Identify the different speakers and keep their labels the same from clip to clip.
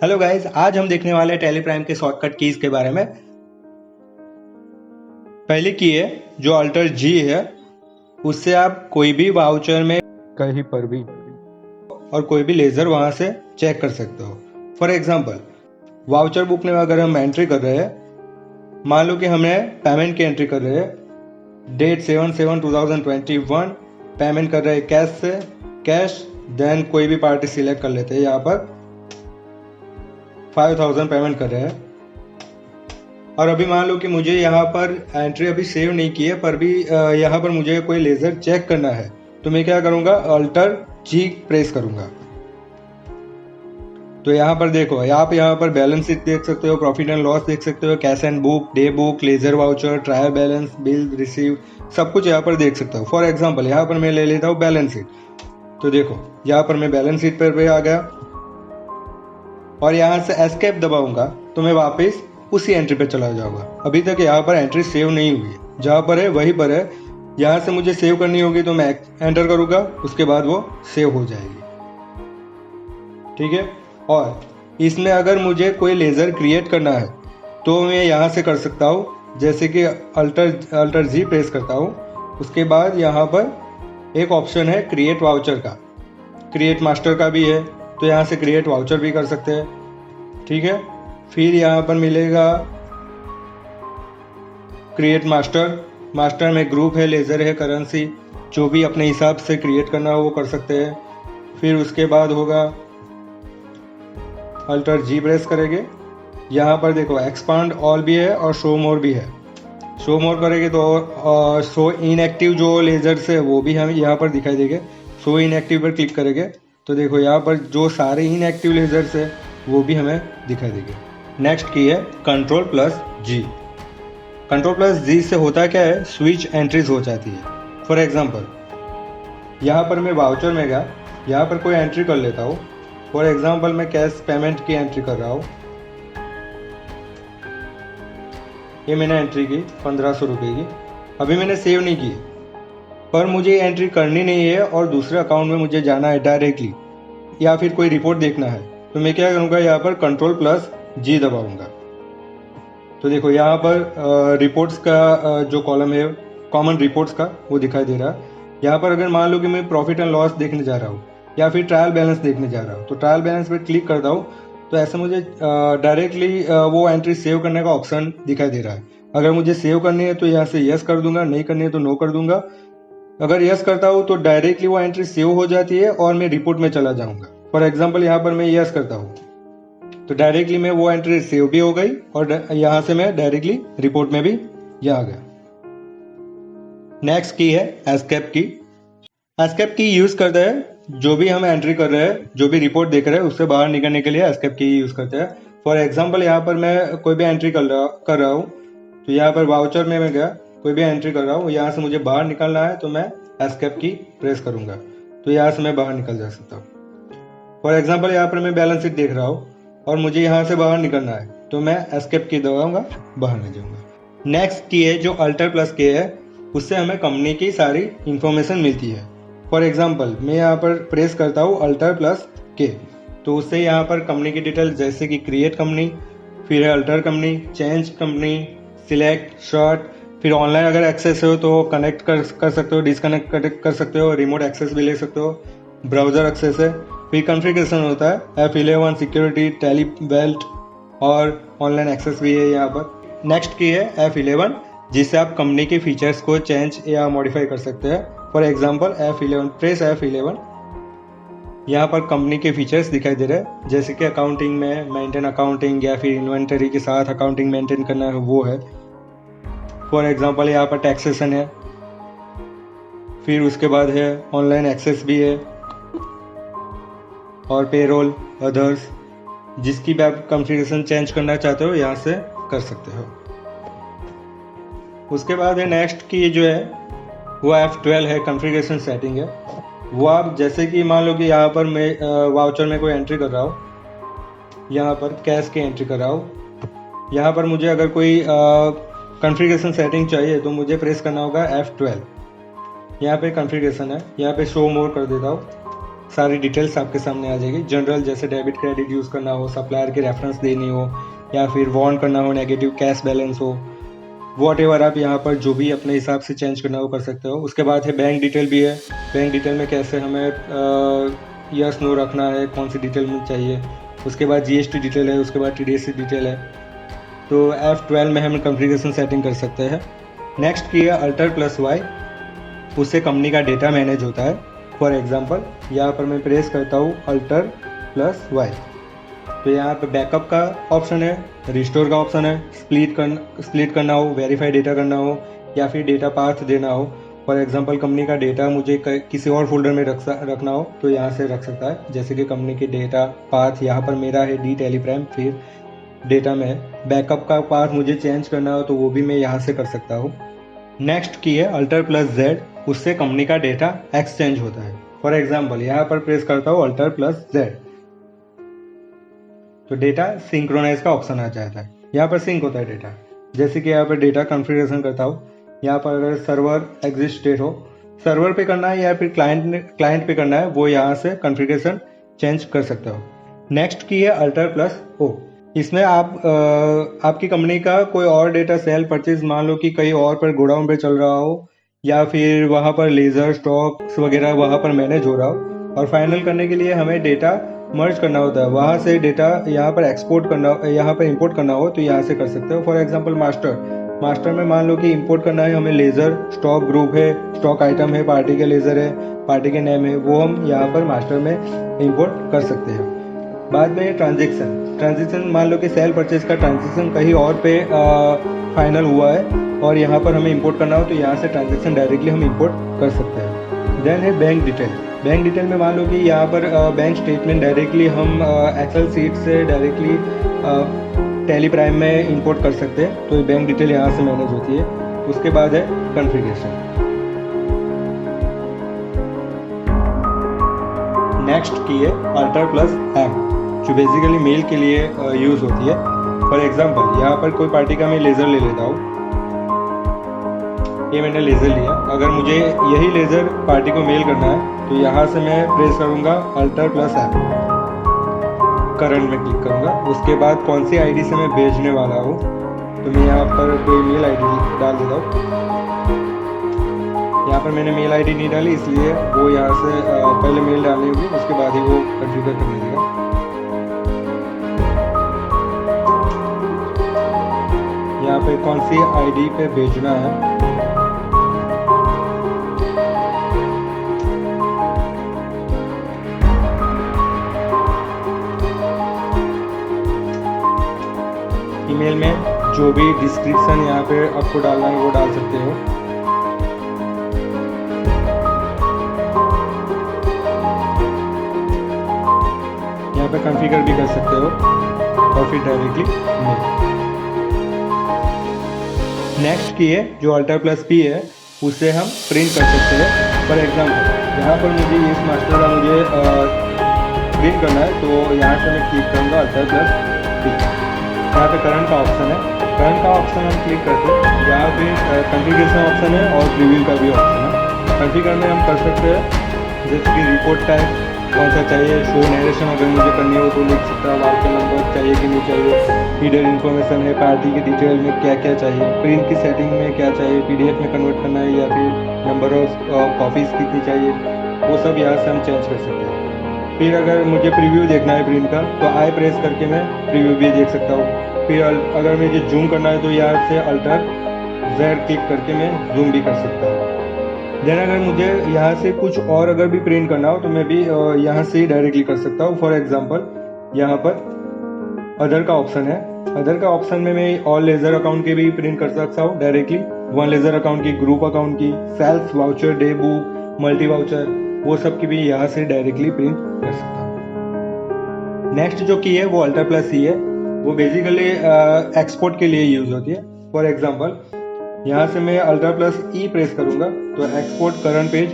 Speaker 1: Hello guys, आज हम देखने वाले हैं टैली प्राइम के शॉर्टकट कीज के बारे में। पहली की है जो अल्टर जी है, उससे आप कोई भी वाउचर में कहीं पर भी और कोई भी लेजर वहां से चेक कर सकते हो। फॉर एग्जांपल, वाउचर बुक में अगर हम एंट्री कर रहे हैं, मान लो कि हमें पेमेंट की एंट्री कर रहे हैं, डेट 7/7/2021, पेमेंट कर रहे हैं कैश से, कैश, देन कोई भी पार्टी सिलेक्ट कर लेते हैं। यहाँ पर 5000 पेमेंट कर रहे हैं और अभी मान लो कि मुझे यहाँ पर एंट्री अभी सेव नहीं की है, पर भी यहाँ पर मुझे कोई लेजर चेक करना है, तो मैं क्या करूँगा, अल्टर जी प्रेस करूँगा। तो यहाँ पर देखो, आप यहाँ पर बैलेंस शीट देख सकते हो, प्रॉफिट एंड लॉस देख सकते हो, cash and book, day book, ledger voucher, trial balance, bill receive, सब कुछ यहाँ पर देख सकते हो। फॉर एग्जाम्पल यहाँ पर मैं ले लेता हूँ बैलेंस शीट। तो देखो यहाँ पर मैं बैलेंस शीट पर आ गया और यहाँ से एस्केप दबाऊंगा तो मैं वापस उसी एंट्री पे चला जाऊंगा। अभी तक यहाँ पर एंट्री सेव नहीं हुई है, जहाँ पर है वहीं पर है। यहाँ से मुझे सेव करनी होगी तो मैं एंटर करूंगा, उसके बाद वो सेव हो जाएगी। ठीक है। और इसमें अगर मुझे कोई लेजर क्रिएट करना है तो मैं यहाँ से कर सकता हूँ, जैसे कि अल्टर जी प्रेस करता हूँ, उसके बाद यहाँ पर एक ऑप्शन है क्रिएट वाउचर का, क्रिएट मास्टर का भी है, तो यहाँ से क्रिएट वाउचर भी कर सकते हैं। ठीक है। फिर यहाँ पर मिलेगा क्रिएट मास्टर, मास्टर में ग्रुप है, लेजर है, करेंसी, जो भी अपने हिसाब से क्रिएट करना हो वो कर सकते हैं। फिर उसके बाद होगा अल्टर जी प्रेस करेंगे, यहाँ पर देखो एक्सपांड ऑल भी है और शो मोर भी है। शो मोर करेंगे तो शो इनएक्टिव जो लेजर्स है वो भी हमें यहाँ पर दिखाई देंगे। शो इनएक्टिव पर क्लिक करेंगे तो देखो यहाँ पर जो सारे इनएक्टिव लेजर्स है वो भी हमें दिखाई देंगे। नेक्स्ट की है कंट्रोल प्लस जी। कंट्रोल प्लस जी से होता क्या है, स्विच एंट्रीज हो जाती है। फॉर एग्जांपल यहाँ पर मैं वाउचर में गया, यहाँ पर कोई एंट्री कर लेता हूँ। फॉर एग्जांपल मैं कैश पेमेंट की एंट्री कर रहा हूँ, ये मैंने एंट्री की 1500 रुपये की। अभी मैंने सेव नहीं की, पर मुझे एंट्री करनी नहीं है और दूसरे अकाउंट में मुझे जाना है डायरेक्टली, या फिर कोई रिपोर्ट देखना है, तो मैं क्या करूँगा, यहाँ पर कंट्रोल प्लस जी दबाऊंगा। तो देखो यहाँ पर रिपोर्ट्स का जो कॉलम है, कॉमन रिपोर्ट्स का, वो दिखाई दे रहा है। यहाँ पर अगर मान लो कि मैं प्रॉफिट एंड लॉस देखने जा रहा हूँ या फिर ट्रायल बैलेंस देखने जा रहा हूँ, तो ट्रायल बैलेंस पे क्लिक करता हूँ तो ऐसे मुझे डायरेक्टली वो एंट्री सेव करने का ऑप्शन दिखाई दे रहा है। अगर मुझे सेव करनी है तो यहाँ से यस कर दूंगा, नहीं करनी है तो नो कर दूंगा। अगर यस करता हूँ तो डायरेक्टली वो एंट्री सेव हो जाती है और मैं रिपोर्ट में चला जाऊंगा। फॉर एग्जांपल यहाँ पर मैं यस करता हूँ तो डायरेक्टली मैं वो एंट्री सेव भी हो गई और यहाँ से मैं डायरेक्टली रिपोर्ट में भी आ गया। नेक्स्ट की है एस्केप की। एस्केप की यूज करते हैं जो भी हम एंट्री कर रहे हैं, जो भी रिपोर्ट देख रहे हैं, उससे बाहर निकलने के लिए एस्केप की यूज करते हैं। फॉर एग्जाम्पल यहाँ पर मैं कोई भी एंट्री कर रहा हूँ, तो यहाँ पर वाउचर में मैं गया, कोई भी एंट्री कर रहा हूँ, यहाँ से मुझे बाहर निकलना है तो मैं एस्केप की प्रेस करूंगा, तो यहाँ से मैं बाहर निकल जा सकता हूँ। फॉर एग्जाम्पल यहाँ पर मैं बैलेंस शीट देख रहा हूँ और मुझे यहाँ से बाहर निकलना है तो मैं एस्केप की दबाऊंगा, बाहर नहीं जाऊंगा। नेक्स्ट की है जो अल्टर प्लस के है, उससे हमें कंपनी की सारी इंफॉर्मेशन मिलती है। फॉर एग्जाम्पल मैं यहाँ पर प्रेस करता हूँ अल्टर प्लस के, तो उससे यहाँ पर कंपनी की डिटेल जैसे कि क्रिएट कंपनी, फिर है alter company, change company, select, short, फिर ऑनलाइन अगर एक्सेस हो तो कनेक्ट कर सकते हो, डिसकनेक्ट कर सकते हो, रिमोट एक्सेस भी ले सकते हो, ब्राउजर एक्सेस है, फिर कॉन्फ़िगरेशन होता है F11 सिक्योरिटी, टेली बेल्ट और ऑनलाइन एक्सेस भी है यहाँ पर। नेक्स्ट की है F11, जिससे आप कंपनी के फीचर्स को चेंज या मॉडिफाई कर सकते हैं। For example F11, press F11, यहाँ पर कंपनी के फीचर्स दिखाई दे रहे हैं, जैसे कि अकाउंटिंग में मेंटेन अकाउंटिंग या फिर इन्वेंटरी के साथ अकाउंटिंग मेंटेन करना है, वो है। फॉर एग्जांपल यहाँ पर टैक्सेशन है, फिर उसके बाद है ऑनलाइन एक्सेस भी है और पेरोल, अदर्स, जिसकी भी आप कॉन्फ़िगरेशन चेंज करना चाहते हो यहाँ से कर सकते हो। उसके बाद है नेक्स्ट की जो है वो F12 है, कॉन्फ़िगरेशन सेटिंग है। वो आप जैसे कि मान लो कि यहाँ पर मैं वाउचर में कोई एंट्री कर रहा हूँ, यहाँ पर कैश की एंट्री कर रहा हूँ, यहाँ पर मुझे अगर कोई कॉन्फ़िगरेशन सेटिंग चाहिए तो मुझे प्रेस करना होगा F12। यहाँ पे कॉन्फ़िगरेशन है, यहाँ पे शो मोर कर देता हूँ, सारी डिटेल्स आपके सामने आ जाएगी। जनरल जैसे डेबिट क्रेडिट यूज़ करना हो, सप्लायर की रेफरेंस देनी हो, या फिर वार्न करना हो, नेगेटिव कैश बैलेंस हो, वॉट आप यहाँ पर जो भी अपने हिसाब से चेंज करना हो कर सकते हो। उसके बाद है बैंक डिटेल भी है। बैंक डिटेल में कैसे हमें यस नो रखना है, कौन सी डिटेल में चाहिए। उसके बाद जीएसटी डिटेल है, उसके बाद टीडीएस डिटेल है। तो F12 में हम कॉन्फ़िगरेशन सेटिंग कर सकते हैं। नेक्स्ट की है अल्टर प्लस वाई, उससे कंपनी का डेटा मैनेज होता है। फॉर एग्जांपल यहाँ पर मैं प्रेस करता हूँ अल्टर प्लस वाई, तो यहाँ पे बैकअप का ऑप्शन है, रिस्टोर का ऑप्शन है, स्प्लिट करना हो, वेरीफाई डेटा करना हो, या फिर डेटा पाथ देना हो। फॉर एग्जांपल कंपनी का डेटा मुझे किसी और फोल्डर में रखना हो तो यहाँ से रख सकता है। जैसे कि कंपनी के डेटा पाथ यहाँ पर मेरा है डी टेलीप्राइम, फिर डेटा में है। बैकअप का पाथ मुझे चेंज करना हो तो वो भी मैं यहाँ से कर सकता हूँ। नेक्स्ट की है अल्टर प्लस जेड, उससे कंपनी का डेटा एक्सचेंज होता है। फॉर एग्जांपल यहाँ पर प्रेस करता हूँ अल्टर प्लस जेड, तो डेटा सिंक्रोनाइज का ऑप्शन आ जाता है। यहाँ पर सिंक होता है डेटा। जैसे कि यहाँ पर डेटा कॉन्फ़िगरेशन करता हूँ, यहाँ पर अगर सर्वर एग्जिस्ट स्टेट हो, सर्वर पे करना है या फिर क्लाइंट पे करना है, वो यहाँ से कॉन्फ़िगरेशन चेंज कर सकते हो। नेक्स्ट की है अल्टर प्लस ओ, इसमें आपकी कंपनी का कोई और डेटा सेल परचेज, मान लो कि कहीं और पर गोडाउन पे चल रहा हो, या फिर वहाँ पर लेजर स्टॉक्स वगैरह वहाँ पर मैनेज हो रहा हो, और फाइनल करने के लिए हमें डेटा मर्ज करना होता है, वहाँ से डेटा यहाँ पर यहाँ पर इंपोर्ट करना हो तो यहाँ से कर सकते हो। फॉर एग्जांपल मास्टर में मान लो कि इंपोर्ट करना है हमें लेजर, स्टॉक ग्रुप है, स्टॉक आइटम है, पार्टी के लेजर है, पार्टी के नेम है, वो हम यहाँ पर मास्टर में इंपोर्ट कर सकते हैं। बाद में ट्रांजेक्शन मान लो कि सेल परचेज का ट्रांजेक्शन कहीं और पे फाइनल हुआ है और यहाँ पर हमें इंपोर्ट करना हो तो यहाँ से ट्रांजेक्शन डायरेक्टली हम इंपोर्ट कर सकते हैं। देन है बैंक डिटेल में मान लो कि यहाँ पर बैंक स्टेटमेंट डायरेक्टली हम एक्सेल सीट से डायरेक्टली टेलीप्राइम में इंपोर्ट कर सकते हैं, तो बैंक डिटेल यहाँ से मैनेज होती है। उसके बाद है कॉन्फ़िगरेशन। नेक्स्ट की है अल्टर प्लस एम, जो बेसिकली मेल के लिए यूज़ होती है। फॉर एग्जांपल यहाँ पर कोई पार्टी का मैं लेज़र ले लेता हूँ, ये मैंने लेज़र लिया। अगर मुझे यही लेज़र पार्टी को मेल करना है तो यहाँ से मैं प्रेस करूँगा अल्टर प्लस एम, करंट में क्लिक करूँगा। उसके बाद कौन सी आईडी से मैं भेजने वाला हूँ, तो मैं यहाँ पर कोई मेल आईडी डाल देता हूँ। यहाँ पर मैंने मेल आईडी नहीं डाली, इसलिए वो यहाँ से पहले मेल डालनी होगी, उसके बाद ही वो कॉन्फ़िगर करने देगा। यहाँ पे कौन सी आईडी पे भेजना है, ईमेल में जो भी डिस्क्रिप्शन यहाँ पे आपको डालना है वो डाल सकते हो। यहाँ पे कॉन्फ़िगर भी कर सकते हो और फिर डायरेक्टली मेल। नेक्स्ट की है जो अल्टर प्लस पी है, उससे हम प्रिंट कर सकते हैं। फॉर एग्जांपल यहाँ पर मुझे इस मास्टर का मुझे प्रिंट करना है, तो यहाँ से मैं क्लिक करूँगा अल्टर प्लस पी। यहाँ पे करंट का ऑप्शन है, करंट का ऑप्शन हम क्लिक करते हैं। यहाँ पे कॉन्फ़िगरेशन ऑप्शन है और प्रीव्यू का भी ऑप्शन है। कॉन्फ़िगर में हम कर सकते हैं जैसे कि रिपोर्ट टाइप कौन सा चाहिए, शो नरेशन अगर मुझे करनी हो तो लिख सकता है, वार्ड के नंबर चाहिए कि नहीं चाहिए, हीडर इन्फॉर्मेशन है, पार्टी की डिटेल में क्या क्या चाहिए, प्रिंट की सेटिंग में क्या चाहिए, पीडीएफ में कन्वर्ट करना है या फिर नंबर ऑफ कॉपीज़ कितनी चाहिए, वो सब यहाँ से हम चेंज कर सकते हैं। फिर अगर मुझे प्रीव्यू देखना है प्रिंट का तो आई प्रेस करके मैं प्रीव्यू भी देख सकता हूँ। फिर अगर मुझे जूम करना है तो यहाँ से अल्टर जेड क्लिक करके मैं जूम भी कर सकता हूँ। देन अगर मुझे यहाँ से कुछ और अगर भी प्रिंट करना हो तो मैं भी यहाँ से डायरेक्टली कर सकता हूँ। फॉर एग्जांपल यहाँ पर अदर का ऑप्शन है, अदर का ऑप्शन में मैं ऑल लेजर अकाउंट के भी प्रिंट कर सकता हूँ डायरेक्टली, वन लेजर अकाउंट की, ग्रुप अकाउंट की, sales voucher, day book, multi voucher, वो सब की भी यहाँ से डायरेक्टली प्रिंट कर सकता हूँ। नेक्स्ट जो की है वो अल्टर प्लस सी है, वो बेसिकली एक्सपोर्ट के लिए यूज होती है। फॉर एग्जांपल यहाँ से मैं अल्ट्रा प्लस ई प्रेस करूंगा तो एक्सपोर्ट करंट पेज,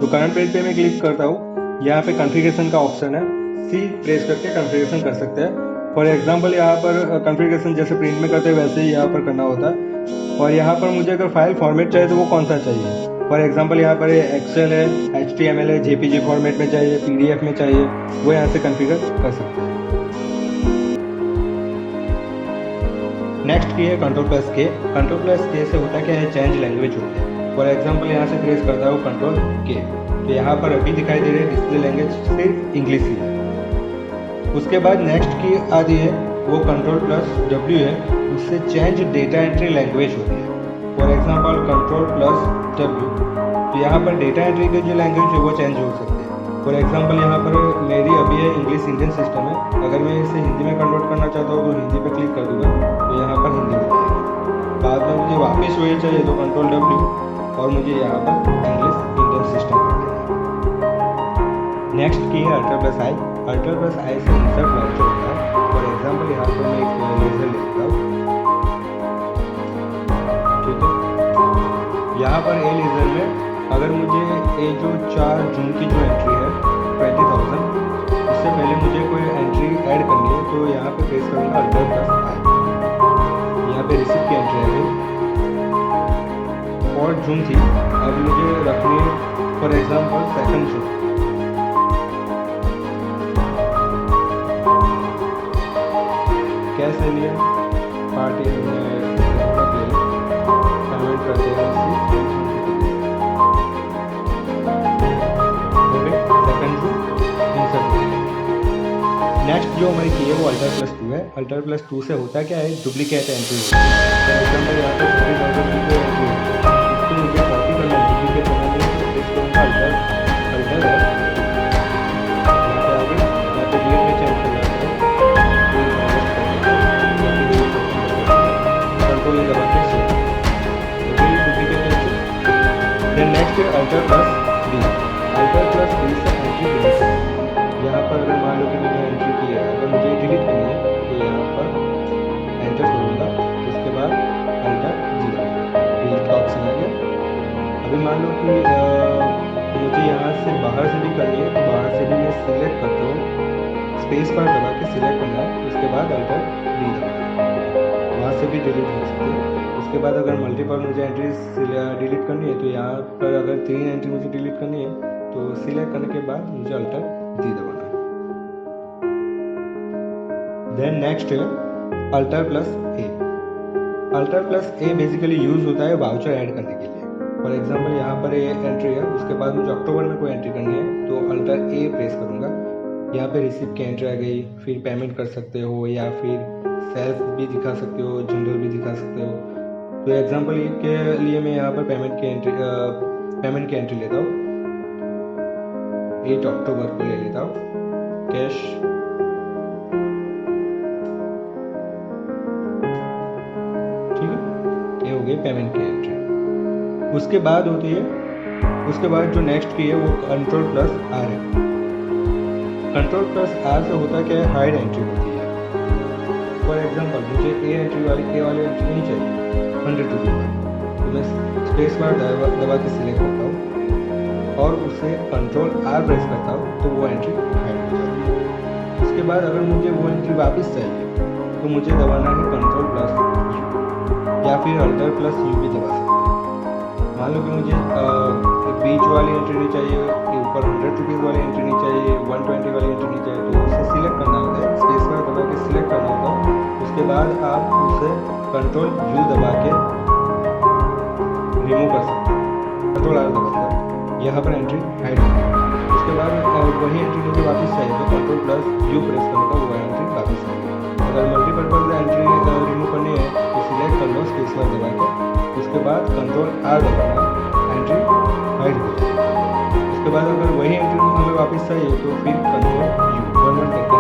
Speaker 1: तो करंट पेज पे मैं क्लिक करता हूँ। यहाँ पे कॉन्फ़िगरेशन का ऑप्शन है, सी प्रेस करके कॉन्फ़िगरेशन कर सकते हैं। फॉर एग्जांपल यहाँ पर कॉन्फ़िगरेशन जैसे प्रिंट में करते हैं वैसे ही यहाँ पर करना होता है। और यहाँ पर मुझे अगर फाइल फॉर्मेट चाहिए तो वो कौन सा चाहिए, फॉर एग्जांपल यहाँ पर एक्सेल है, HTML है, JPG फॉर्मेट में चाहिए, PDF में चाहिए, वो यहाँ से कॉन्फ़िगर कर सकते हैं। नेक्स्ट की है Ctrl+K। Ctrl+K से होता क्या है, चेंज लैंग्वेज होती है। फॉर एग्जांपल यहाँ से प्रेस करता हूँ Ctrl+K, तो यहाँ पर अभी दिखाई दे रही है डिस्प्ले लैंग्वेज सिर्फ इंग्लिश ही है। उसके बाद नेक्स्ट की आती है वो Ctrl+W है, उससे चेंज डेटा एंट्री लैंग्वेज होती है। फॉर एग्जांपल Ctrl+W, तो यहाँ पर डेटा एंट्री की जो लैंग्वेज है वो चेंज हो सकती है। फॉर एग्जांपल यहाँ पर मेरी अभी है इंग्लिश इंडियन सिस्टम है, अगर मैं इसे हिंदी में कन्वर्ट करना चाहता हूँ तो हिंदी पे क्लिक कर दूँगा, तो यहाँ पर हिंदी में जाएगी। बाद में मुझे वापस वही चाहिए तो Ctrl+W और मुझे यहाँ पर इंग्लिश इंडियन सिस्टम कर देना है। नेक्स्ट की है Alt+I। Alt+I से इंसर्ट वाउचर होता है। फॉर एग्जांपल यहाँ पर मैं एक लेजर लेता हूँ, ठीक है। यहाँ पर ए लेजर में अगर मुझे ये जो 4 जून की जो एंट्री है 20,000, उससे पहले मुझे कोई एंट्री ऐड करनी है, तो यहाँ पे प्रेस करूँगा Alt+I। यहाँ पे रिसीव की एंट्री आ गई, 4 जून थी, अब मुझे रखनी है फॉर एग्जांपल 2 जून। कैसे लिया पार्टी पेमेंट करते हैं नेक्स्ट जो हमारी की है वो Alt+2 है। Alt+2 से होता क्या है, डुप्लीकेट एंट्री होती है। फॉर एग्जांपल यहाँ पर 40,000 की जो एंट्री है उसको मुझे कॉपी करना है, डुप्लीकेट करना है, तो प्रेस करूँगा Alt+F, यहाँ पे आ गई, यहाँ पे डेट में चेंज करना है, कंट्रोल दबा के save, duplicate entry. Then next है Alt+D। Alt+D से एंट्री डिलीट। यहाँ पर अगर मान लो कि मैंने एंट्री की है, अगर मुझे डिलीट करनी है तो यहाँ पर एंटर करूँगा, उसके बाद Alt+D डिलीट का ऑप्शन आ गया। अभी मान लो कि मुझे यहाँ से बाहर से भी करनी है, तो बाहर से भी मैं सिलेक्ट करता हूँ, स्पेस बार दबा के सिलेक्ट करना है, उसके बाद Alt+D दबाना है, वहाँ से भी डिलीट हो सकते हैं। उसके बाद अगर मल्टीपल मुझे एंट्री डिलीट करनी है, तो यहाँ पर अगर 3 एंट्री मुझे डिलीट करनी है तो सिलेक्ट करने के बाद मुझे Alt+D दबाना है। देन नेक्स्ट है Alt+A। Alt+A बेसिकली यूज होता है वाउचर ऐड करने के लिए। फॉर एग्जांपल यहाँ पर ये एंट्री है, उसके बाद मुझे अक्टूबर में कोई एंट्री करनी है तो Alt+A प्रेस करूँगा, यहाँ पे रिसीव की एंट्री आ गई, फिर पेमेंट कर सकते हो या फिर सेल्फ भी दिखा सकते हो, जनरल भी दिखा सकते हो। तो एग्जांपल के लिए मैं यहाँ पर पेमेंट की एंट्री लेता हूँ, 8 अक्टूबर को ले लेता हूँ, कैश, ठीक है, ये हो गई पेमेंट की एंट्री। उसके बाद होती है, उसके बाद जो नेक्स्ट की है वो Ctrl+R है। Ctrl+R से होता क्या है, हाइड एंट्री होती है। फॉर एग्जांपल मुझे ए वाली एंट्री नहीं चाहिए 100 रुपये, तो मैं स्पेस बार दबा के सिलेक्ट करता हूँ और उसे Ctrl+R प्रेस करता हूँ, तो वो एंट्री हाइड हो जाती है। उसके बाद अगर मुझे वो एंट्री वापस चाहिए तो मुझे दबाना है Ctrl+U या फिर Alt+U भी दबा सकते हैं। मान लो कि मुझे बीच वाली एंट्री नहीं चाहिए, ऊपर 100 रुपीज़ वाली एंट्री नहीं चाहिए, 120 वाली एंट्री नहीं चाहिए, तो उसे सिलेक्ट करना होता है, स्पेस बार दबा के सिलेक्ट करना होता है। उसके बाद आप उसे Ctrl+U दबा के रिमूव कर सकते हैं, Ctrl+R दबा कर, यहाँ पर एंट्री हाइड होगी। उसके बाद वही एंट्री मुझे वापस चाहिए तो Ctrl+U प्रेस करने का वो एंट्री वापस आएगी। अगर मल्टीपर्पज़ एंट्री रिमूव करनी है तो सिलेक्ट कर लो स्पेस बार दबा के, उसके बाद Ctrl+R दबाना, एंट्री हाइड हो जाएगी। उसके बाद अगर वही एंट्री हमें वापस चाहिए तो फिर Ctrl+U 1 करके